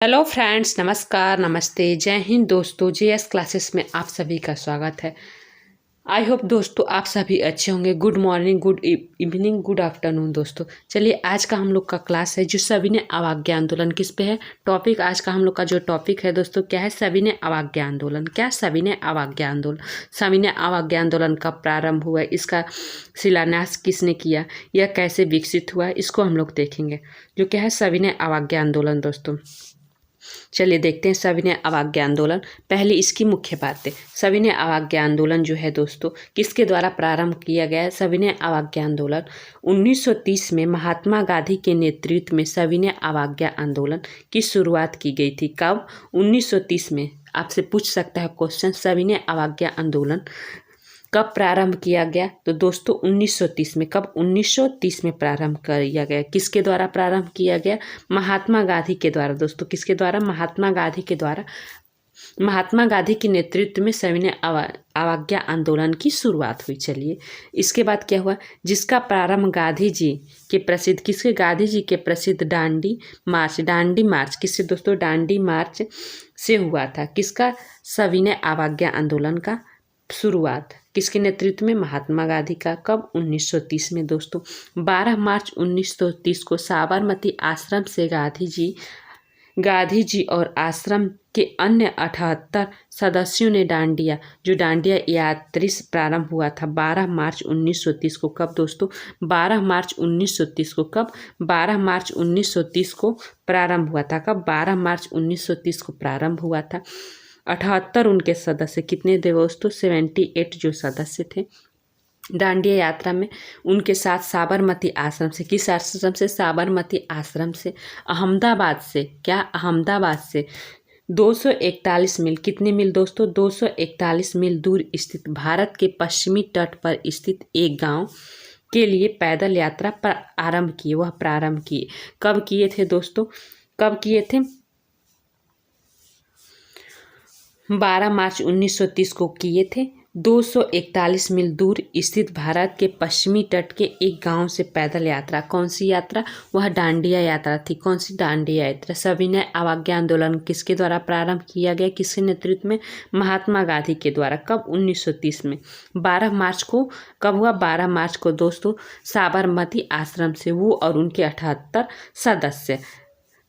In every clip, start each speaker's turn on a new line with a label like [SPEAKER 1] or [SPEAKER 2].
[SPEAKER 1] Hello friends, नमस्कार, नमस्ते, जय हिंद दोस्तों। जेएस क्लासेस में आप सभी का स्वागत है। आई होप दोस्तों आप सभी अच्छे होंगे। Good morning, good evening, good afternoon दोस्तों। चलिए आज का हम लोग का क्लास है जो सविनय अवज्ञा आंदोलन किस पे है। टॉपिक आज का हम लोग का जो टॉपिक है दोस्तों क्या है, सविनय अवज्ञा आंदोलन। क्या सविनय अवज्ञा आंदोलन, सविनय अवज्ञा आंदोलन कब प्रारंभ हुआ, इसका शिलान्यास किसने किया, यह कैसे विकसित हुआ, इसको हम लोग देखेंगे। जो क्या है सविनय अवज्ञा आंदोलन दोस्तों। चलिए देखते हैं सविनय अवज्ञा आंदोलन। पहले इसकी मुख्य बातें। सविनय अवज्ञा आंदोलन जो है दोस्तों किसके द्वारा प्रारंभ किया गया है। सविनय अवज्ञा आंदोलन 1930 में महात्मा गांधी के नेतृत्व में सविनय अवज्ञा आंदोलन की शुरुआत की गई थी। कब? 1930 में। आपसे पूछ सकता है क्वेश्चन, सविनय अवज्ञा आंदोलन कब प्रारंभ किया गया, तो दोस्तों 1930 में। कब? 1930 में प्रारंभ किया गया। किसके द्वारा प्रारंभ किया गया? महात्मा गांधी के द्वारा दोस्तों। किसके द्वारा? महात्मा गांधी के द्वारा। महात्मा गांधी के नेतृत्व में सविनय अवज्ञा आंदोलन की शुरुआत हुई। चलिए इसके बाद क्या हुआ, जिसका प्रारंभ गांधी जी के प्रसिद्ध, किसके? गांधी जी के प्रसिद्ध दांडी मार्च किससे दोस्तों? दांडी मार्च से हुआ था। किसका? सविनय अवज्ञा आंदोलन का शुरुआत किसके नेतृत्व में? महात्मा गांधी का। कब? 1930 में दोस्तों। 12 मार्च 1930 को साबरमती आश्रम से गांधी जी और आश्रम के अन्य 78 सदस्यों ने डांडिया यात्रा प्रारंभ हुआ था 12 मार्च 1930 को। कब दोस्तों? 12 मार्च 1930 को। कब? 12 मार्च 1930 को प्रारंभ हुआ था। कब? 12 मार्च 1930 को प्रारंभ हुआ था। 78 उनके सदस्य, कितने थे दोस्तों? 78 जो सदस्य थे डांडिया यात्रा में। उनके साथ साबरमती आश्रम से, किस आश्रम से? साबरमती आश्रम से। अहमदाबाद से, क्या? अहमदाबाद से 241 मील, कितने मील दोस्तों? 241 मील दूर स्थित भारत के पश्चिमी तट पर स्थित एक गांव के लिए पैदल यात्रा प्रारंभ किए। कब किए थे दोस्तों? कब किए थे? 12 मार्च 1930 को किए थे। 241 मील दूर स्थित भारत के पश्चिमी तट के एक गांव से पैदल यात्रा। कौन सी यात्रा? वह डांडिया यात्रा थी। कौन सी? डांडिया यात्रा। सविनय अवज्ञा आंदोलन किसके द्वारा प्रारंभ किया गया, किसके नेतृत्व में? महात्मा गांधी के द्वारा। कब? 1930 में। 12 मार्च को कब हुआ? 12 मार्च को दोस्तों साबरमती आश्रम से वो और उनके 78 सदस्य।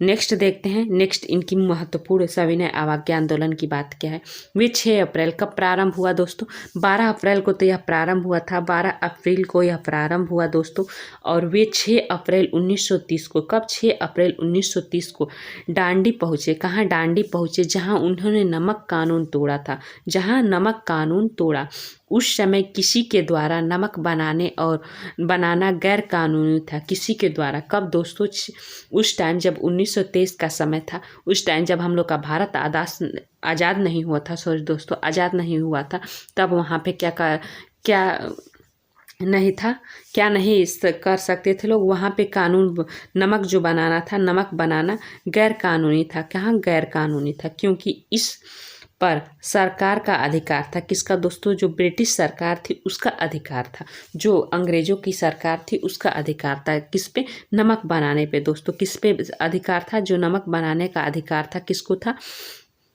[SPEAKER 1] नेक्स्ट देखते हैं, नेक्स्ट इनकी महत्वपूर्ण सविनय अवज्ञा आंदोलन की बात क्या है। वे 6 अप्रैल कब प्रारंभ हुआ दोस्तों? 12 अप्रैल को तो यह प्रारंभ हुआ था। 12 अप्रैल को यह प्रारंभ हुआ दोस्तों। और वे 6 अप्रैल 1930 को, कब? 6 अप्रैल 1930 को डांडी पहुँचे। कहाँ डांडी पहुँचे? जहाँ उन्होंने नमक कानून तोड़ा था। जहाँ नमक कानून तोड़ा। उस समय किसी के द्वारा नमक बनाना गैर कानूनी था। किसी के द्वारा। कब दोस्तों? उस टाइम जब 1923 का समय था, उस टाइम जब हम लोग का भारत आज़ाद नहीं हुआ था, सॉरी दोस्तों, आज़ाद नहीं हुआ था, तब वहाँ पे क्या नहीं था, क्या नहीं कर सकते थे लोग। वहाँ पे कानून, नमक जो बनाना था, नमक बनाना गैर कानूनी था। कहाँ? गैर कानूनी था, क्योंकि इस पर सरकार का अधिकार था। किसका दोस्तों? जो ब्रिटिश सरकार थी उसका अधिकार था। जो अंग्रेजों की सरकार थी उसका अधिकार था। किस पे? नमक बनाने पे दोस्तों। किस पे अधिकार था? जो नमक बनाने का अधिकार था किसको था?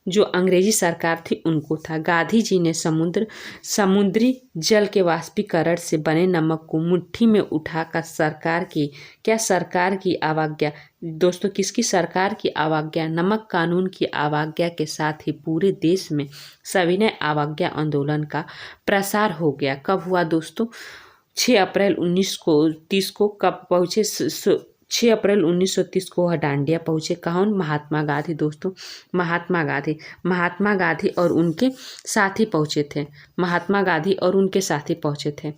[SPEAKER 1] जो अंग्रेजी सरकार थी उनको था। गांधी जी ने समुद्री जल के वाष्पीकरण से बने नमक को मुट्ठी में उठाकर सरकार की अवज्ञा दोस्तों, किसकी? सरकार की अवज्ञा, नमक कानून की अवज्ञा के साथ ही पूरे देश में सविनय अवज्ञा आंदोलन का प्रसार हो गया। कब हुआ दोस्तों? 6 अप्रैल 1930 को। कब पहुँचे? 6 अप्रैल 1930 को वह डांडिया पहुँचे। कौन? महात्मा गांधी दोस्तों। महात्मा गांधी और उनके साथी पहुँचे थे। महात्मा गांधी और उनके साथी पहुँचे थे।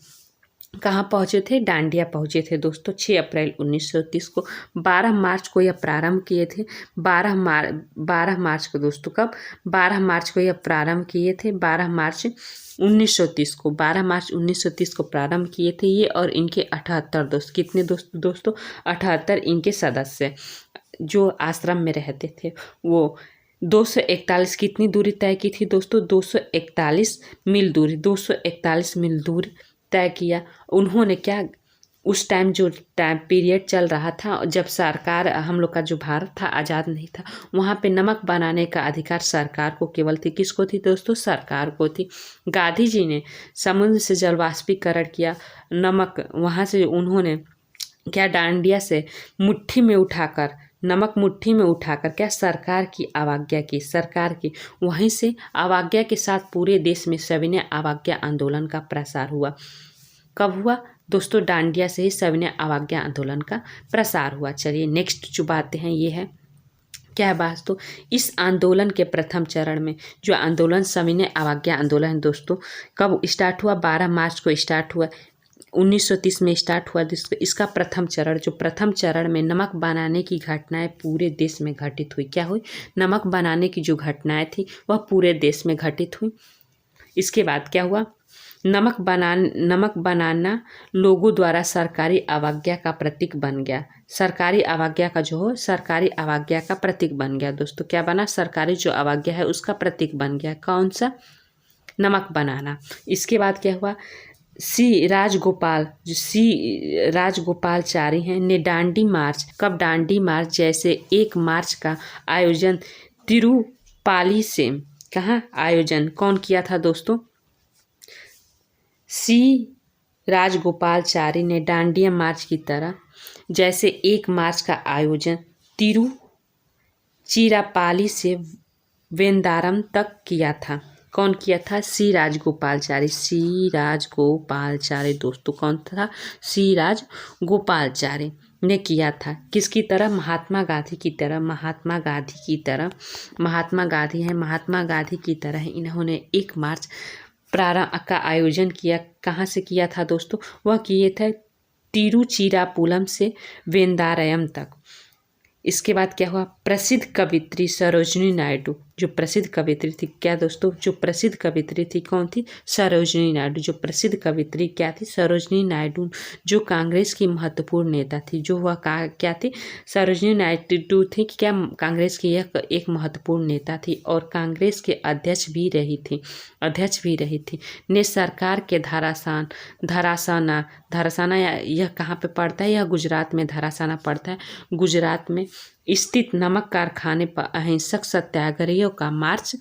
[SPEAKER 1] कहाँ पहुँचे थे? डांडिया पहुँचे थे दोस्तों 6 अप्रैल 1930 को। 12 मार्च को यह प्रारंभ किए थे। 12 मार्च को दोस्तों। कब? 12 मार्च को यह प्रारंभ किए थे। 12 मार्च 1930 को। 12 मार्च 1930 को प्रारंभ किए थे ये और इनके 78 दोस्त। कितने दोस्तों? 78 इनके सदस्य जो आश्रम में रहते थे। वो 241 कितनी दूरी तय की थी दोस्तों? 241 मील दूरी। 241 मील दूरी तय किया। उन्होंने क्या उस टाइम जो टाइम पीरियड चल रहा था जब सरकार हम लोग का जो भारत था आज़ाद नहीं था, वहाँ पे नमक बनाने का अधिकार सरकार को केवल थी। किसको थी दोस्तों? सरकार को थी। गांधी जी ने समुद्र से जल वाष्पीकरण किया, नमक वहाँ से उन्होंने क्या डांडिया से मुट्ठी में उठाकर, नमक मुट्ठी में उठाकर क्या सरकार की अवज्ञा की, सरकार की वहीं से अवज्ञा के साथ पूरे देश में सविनय अवज्ञा आंदोलन का प्रसार हुआ। कब हुआ दोस्तों? डांडिया से ही सविनय अवज्ञा आंदोलन का प्रसार हुआ। चलिए नेक्स्ट जो बातें हैं ये है क्या है बात। तो इस आंदोलन के प्रथम चरण में जो आंदोलन सविनय अवज्ञा आंदोलन है दोस्तों, कब स्टार्ट हुआ? 12 मार्च को स्टार्ट हुआ, 1930 में स्टार्ट हुआ। इसका प्रथम चरण, जो प्रथम चरण में नमक बनाने की घटनाएं पूरे देश में घटित हुई। क्या हुई? नमक बनाने की जो घटनाएं थी वह पूरे देश में घटित हुई। इसके बाद क्या हुआ? नमक बनाना लोगों द्वारा सरकारी अवज्ञा का प्रतीक बन गया। सरकारी अवज्ञा का जो हो, सरकारी अवज्ञा का प्रतीक बन गया दोस्तों। क्या बना? सरकारी जो अवज्ञा है उसका प्रतीक बन गया। कौन सा? नमक बनाना। इसके बाद क्या हुआ? सी राजगोपालचारी हैं ने दांडी मार्च, कब दांडी मार्च जैसे 1 मार्च का आयोजन तिरुपाली से, कहाँ आयोजन कौन किया था दोस्तों? सी राजगोपालचारी ने दांडिया मार्च की तरह जैसे 1 मार्च का आयोजन तिरुचिरापल्ली से वेंदारम तक किया था। कौन किया था? सी राजगोपालचारी दोस्तों कौन था? सी राजगोपालचारी ने किया था। किसकी तरह? महात्मा गांधी की तरह। महात्मा गांधी की तरह इन्होंने 1 मार्च प्रारंभ का आयोजन किया। कहाँ से किया था दोस्तों? वह किए थे तिरुचिरापुलम से वेंदारयम तक। इसके बाद क्या हुआ? प्रसिद्ध कवित्री सरोजिनी नायडू, जो प्रसिद्ध कवित्री थी, क्या दोस्तों? जो प्रसिद्ध कवित्री थी कौन थी? सरोजिनी नायडू। जो प्रसिद्ध कवित्री क्या थी? सरोजिनी नायडू, जो कांग्रेस की महत्वपूर्ण नेता थी। जो वह क्या थी? सरोजिनी नायडू थी कि क्या कांग्रेस की यह एक महत्वपूर्ण नेता थी और कांग्रेस के अध्यक्ष भी रही थी। ने सरकार के धरासाना यह कहाँ पे पड़ता है? यह गुजरात में धरासाना पड़ता है। गुजरात में स्थित नमक कारखाने पर अहिंसक सत्याग्रहियों का मार्च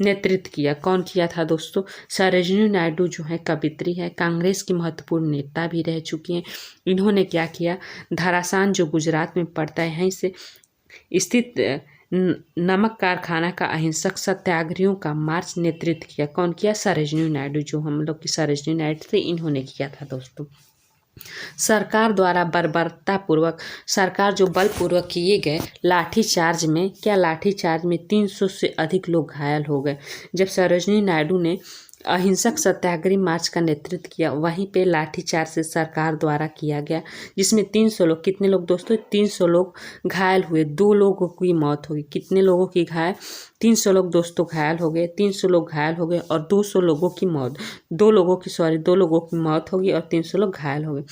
[SPEAKER 1] नेतृत्व किया। कौन किया था दोस्तों? सरोजिनी नायडू जो है कवित्री है, कांग्रेस की महत्वपूर्ण नेता भी रह चुकी हैं। इन्होंने क्या किया? धरासान जो गुजरात में पड़ता है, यहीं से स्थित नमक कारखाना का अहिंसक सत्याग्रहियों का मार्च नेतृत्व किया। कौन किया? सरोजिनी नायडू, जो हम लोग की सरोजिनी नायडू थे, इन्होंने किया था दोस्तों। सरकार द्वारा बर्बरतापूर्वक, सरकार जो बलपूर्वक किए गए लाठीचार्ज में, क्या लाठीचार्ज में 300 से अधिक लोग घायल हो गए। जब सरोजिनी नायडू ने अहिंसक सत्याग्रही मार्च का नेतृत्व किया, वहीं पे लाठीचार्ज से सरकार द्वारा किया गया, जिसमें 300 लोग, कितने लोग दोस्तों? 300 लोग घायल हुए, 2 लोगों की मौत हो गई। कितने लोगों की घायल? 300 लोग दोस्तों घायल हो गए, 300 लोग घायल हो गए और 200 लोगों की मौत, 2 लोगों की मौत होगी और 300 लोग घायल हो गए।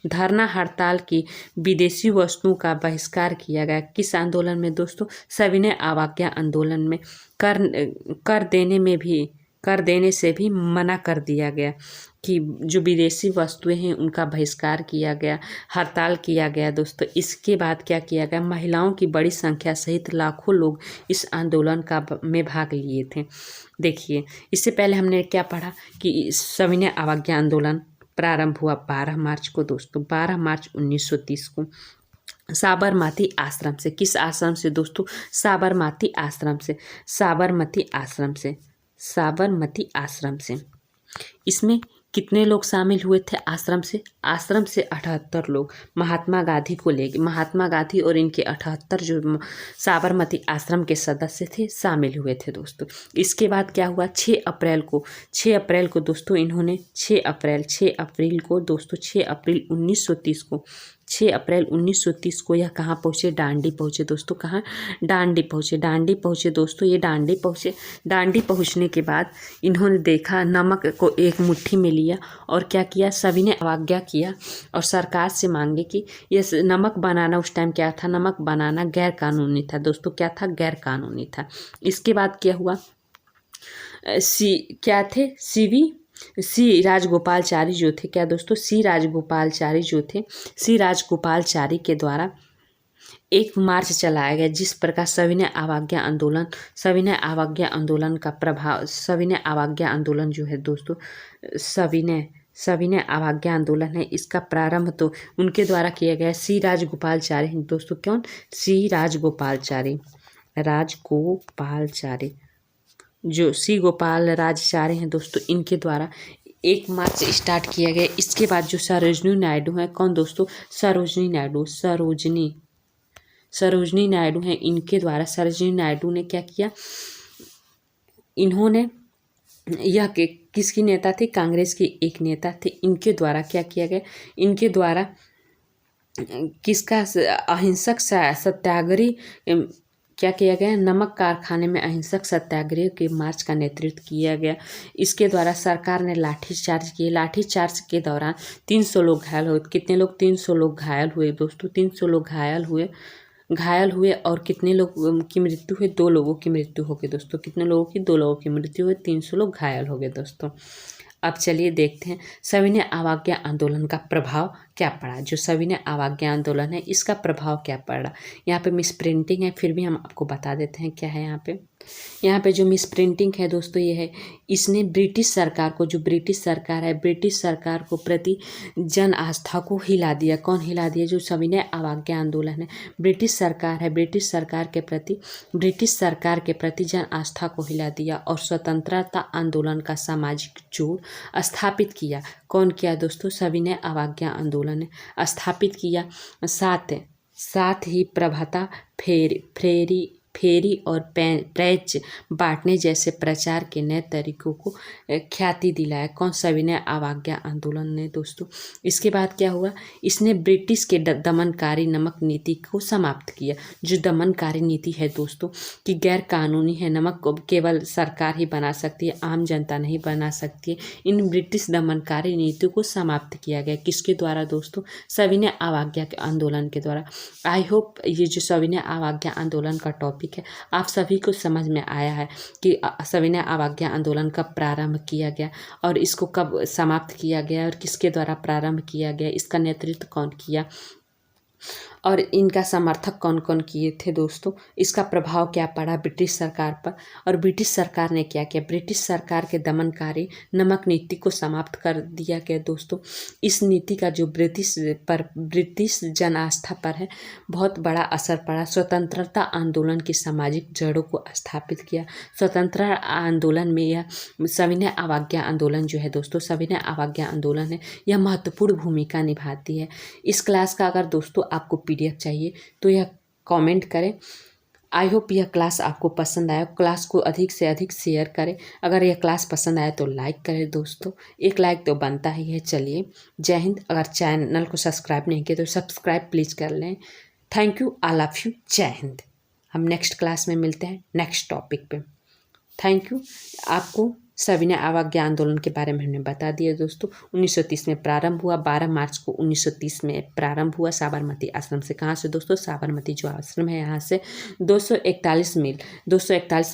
[SPEAKER 1] धरना हड़ताल की विदेशी वस्तुओं का बहिष्कार किया गया। किस आंदोलन में दोस्तों? सविनय अवज्ञा आंदोलन में। कर देने से भी मना कर दिया गया कि जो विदेशी वस्तुएं हैं उनका बहिष्कार किया गया, हड़ताल किया गया दोस्तों। इसके बाद क्या किया गया? महिलाओं की बड़ी संख्या सहित लाखों लोग इस आंदोलन में भाग लिए थे। देखिए, इससे पहले हमने क्या पढ़ा कि सविनय अवज्ञा आंदोलन प्रारंभ हुआ 12 मार्च को दोस्तों, 12 मार्च 1930 को साबरमती आश्रम से। किस आश्रम से दोस्तों? साबरमती आश्रम से। इसमें कितने लोग शामिल हुए थे आश्रम से? आश्रम से 78 लोग महात्मा गांधी को लेके, महात्मा गांधी और इनके 78 जो साबरमती आश्रम के सदस्य थे शामिल हुए थे दोस्तों। इसके बाद क्या हुआ? 6 अप्रैल को दोस्तों इन्होंने 6 अप्रैल 1930 को यह कहाँ पहुँचे? दांडी पहुँचे दोस्तों। कहाँ? दांडी पहुँचे दोस्तों। ये दांडी पहुँचने के बाद इन्होंने देखा, नमक को एक मुट्ठी में लिया और क्या किया? सविनय अवज्ञा किया और सरकार से मांगे कि ये नमक बनाना, उस टाइम क्या था? नमक बनाना गैर कानूनी था दोस्तों। क्या था? गैर कानूनी था। इसके बाद क्या हुआ? सी राजगोपालचारी जो थे, क्या दोस्तों, सी राजगोपालचारी जो थे, सी राजगोपालचारी के द्वारा एक मार्च चलाया गया, जिस प्रकार सविनय अवज्ञा आंदोलन, सविनय अवज्ञा आंदोलन का प्रभाव, सविनय अवज्ञा आंदोलन जो है दोस्तों, सविनय सविनय अवज्ञा आंदोलन है, इसका प्रारंभ तो उनके द्वारा किया गया। सी राजगोपालचारी दोस्तों, कौन, सी राजगोपालचारी, राजगोपालचारी जो सी गोपाल राजचारी हैं दोस्तों, इनके द्वारा एक मार्च स्टार्ट किया गया। इसके बाद जो सरोजनी नायडू हैं, कौन दोस्तों, सरोजनी नायडू, सरोजनी नायडू हैं, इनके द्वारा सरोजनी नायडू ने क्या किया, इन्होंने यह किसकी नेता थी, कांग्रेस की एक नेता थे, इनके द्वारा क्या किया गया, इनके द्वारा किसका अहिंसक सत्याग्रह क्या किया गया, नमक कारखाने में अहिंसक सत्याग्रह के मार्च का नेतृत्व किया गया। इसके द्वारा सरकार ने लाठीचार्ज किए। लाठीचार्ज के दौरान 300 लोग घायल हुए। कितने लोग, 300 लोग घायल हुए दोस्तों, 300 लोग घायल हुए और कितने लोग की मृत्यु हुई, 2 लोगों की मृत्यु हो गई दोस्तों। कितने लोगों की, 2 लोगों की मृत्यु हुई, 300 लोग घायल हो गए दोस्तों। अब चलिए देखते हैं सविनय अवज्ञा आंदोलन का प्रभाव क्या पड़ा। जो सविनय अवज्ञा आंदोलन है, इसका प्रभाव क्या पड़ा। यहाँ पे मिस प्रिंटिंग है, फिर भी हम आपको बता देते हैं क्या है यहाँ पे जो मिस प्रिंटिंग है दोस्तों, ये है, इसने ब्रिटिश सरकार को, जो ब्रिटिश सरकार है, ब्रिटिश सरकार को प्रति जन आस्था को हिला दिया। कौन हिला दिया, जो सविनय अवज्ञा आंदोलन है, ब्रिटिश सरकार है, ब्रिटिश सरकार के प्रति जन आस्था को हिला दिया और स्वतंत्रता आंदोलन का सामाजिक जोड़ स्थापित किया। कौन किया दोस्तों, सविनय अवज्ञा आंदोलन ने स्थापित किया। साथ ही प्रभाता फेरी और पैच बांटने जैसे प्रचार के नए तरीकों को ख्याति दिलाया। कौन, सविनय अवज्ञा आंदोलन ने दोस्तों। इसके बाद क्या हुआ, इसने ब्रिटिश के दमनकारी नमक नीति को समाप्त किया। जो दमनकारी नीति है दोस्तों कि गैर कानूनी है, नमक को केवल सरकार ही बना सकती है, आम जनता नहीं बना सकती है, इन ब्रिटिश दमनकारी नीति को समाप्त किया गया। किसके द्वारा दोस्तों, सविनय अवज्ञा के आंदोलन के द्वारा। आई होप ये जो सविनय अवज्ञा आंदोलन का टॉपिक है आप सभी को समझ में आया है कि सविनय अवज्ञा आंदोलन कब प्रारंभ किया गया और इसको कब समाप्त किया गया और किसके द्वारा प्रारंभ किया गया, इसका नेतृत्व कौन किया और इनका समर्थक कौन कौन किए थे दोस्तों। इसका प्रभाव क्या पड़ा ब्रिटिश सरकार पर और ब्रिटिश सरकार ने क्या किया। ब्रिटिश सरकार के दमनकारी नमक नीति को समाप्त कर दिया गया दोस्तों। इस नीति का जो ब्रिटिश जन आस्था पर है बहुत बड़ा असर पड़ा। स्वतंत्रता आंदोलन की सामाजिक जड़ों को स्थापित किया। स्वतंत्रता आंदोलन में यह सविनय अवज्ञा आंदोलन जो है दोस्तों, सविनय अवज्ञा आंदोलन है, यह महत्वपूर्ण भूमिका निभाती है। इस क्लास का अगर दोस्तों आपको PDF चाहिए तो यह कमेंट करें। आई होप यह क्लास आपको पसंद आया। क्लास को अधिक से अधिक शेयर करें। अगर यह क्लास पसंद आया तो लाइक करें दोस्तों, एक लाइक तो बनता ही है। चलिए, जय हिंद। अगर चैनल को सब्सक्राइब नहीं किया तो सब्सक्राइब प्लीज़ कर लें। Thank you, all of you. जय हिंद। हम नेक्स्ट क्लास में मिलते हैं नेक्स्ट टॉपिक पे। Thank you. आपको सविनय अवज्ञा आंदोलन के बारे में हमने बता दिया दोस्तों। 1930 में प्रारंभ हुआ। 12 मार्च को 1930 में प्रारंभ हुआ साबरमती आश्रम से। कहाँ से दोस्तों, साबरमती जो आश्रम है यहाँ से 241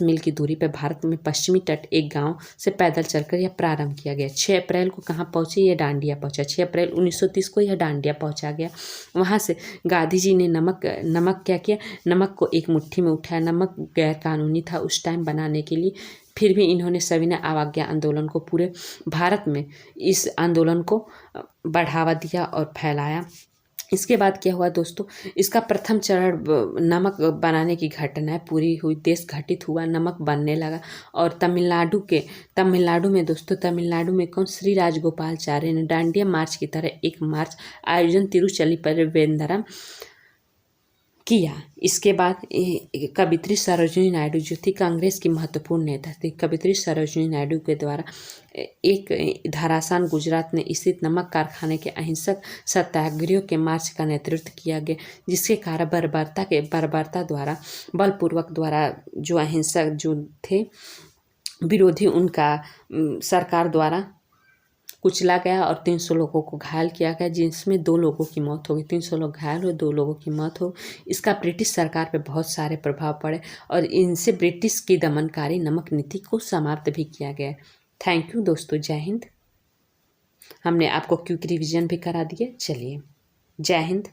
[SPEAKER 1] मील की दूरी पर भारत में पश्चिमी तट एक गांव से पैदल चलकर यह प्रारंभ किया गया। 6 अप्रैल को कहाँ पहुँचे, यह डांडिया पहुँचा। 6 अप्रैल 1930 को यह डांडिया पहुँचा गया। वहाँ से गांधी जी ने नमक क्या किया, नमक को एक मुट्ठी में उठाया। नमक गैर कानूनी था उस टाइम बनाने के लिए, फिर भी इन्होंने सविनय अवज्ञा आंदोलन को पूरे भारत में इस आंदोलन को बढ़ावा दिया और फैलाया। इसके बाद क्या हुआ दोस्तों, इसका प्रथम चरण नमक बनाने की घटना पूरी हुई। देश घटित हुआ, नमक बनने लगा। और तमिलनाडु में दोस्तों, तमिलनाडु में कौन, श्री राजगोपालचारी ने डांडिया मार्च की तरह एक मार्च आयोजन तिरुचलीपल्ली किया। इसके बाद कवित्री सरोजिनी नायडू जो थी कांग्रेस की महत्वपूर्ण नेता थी, कवित्री सरोजिनी नायडू के द्वारा एक धारासान गुजरात में स्थित नमक कारखाने के अहिंसक सत्याग्रह के मार्च का नेतृत्व किया गया, जिसके कारण बर्बरता द्वारा बलपूर्वक द्वारा जो अहिंसक जो थे विरोधी उनका सरकार द्वारा कुचला गया और 300 लोगों को घायल किया गया, जिसमें 2 लोगों की मौत हो गई। 300 लोग घायल हुए, 2 लोगों की मौत हो। इसका ब्रिटिश सरकार पे बहुत सारे प्रभाव पड़े और इनसे ब्रिटिश की दमनकारी नमक नीति को समाप्त भी किया गया। थैंक यू दोस्तों, जय हिंद। हमने आपको क्विक रिवीजन भी करा दिया। चलिए, जय हिंद।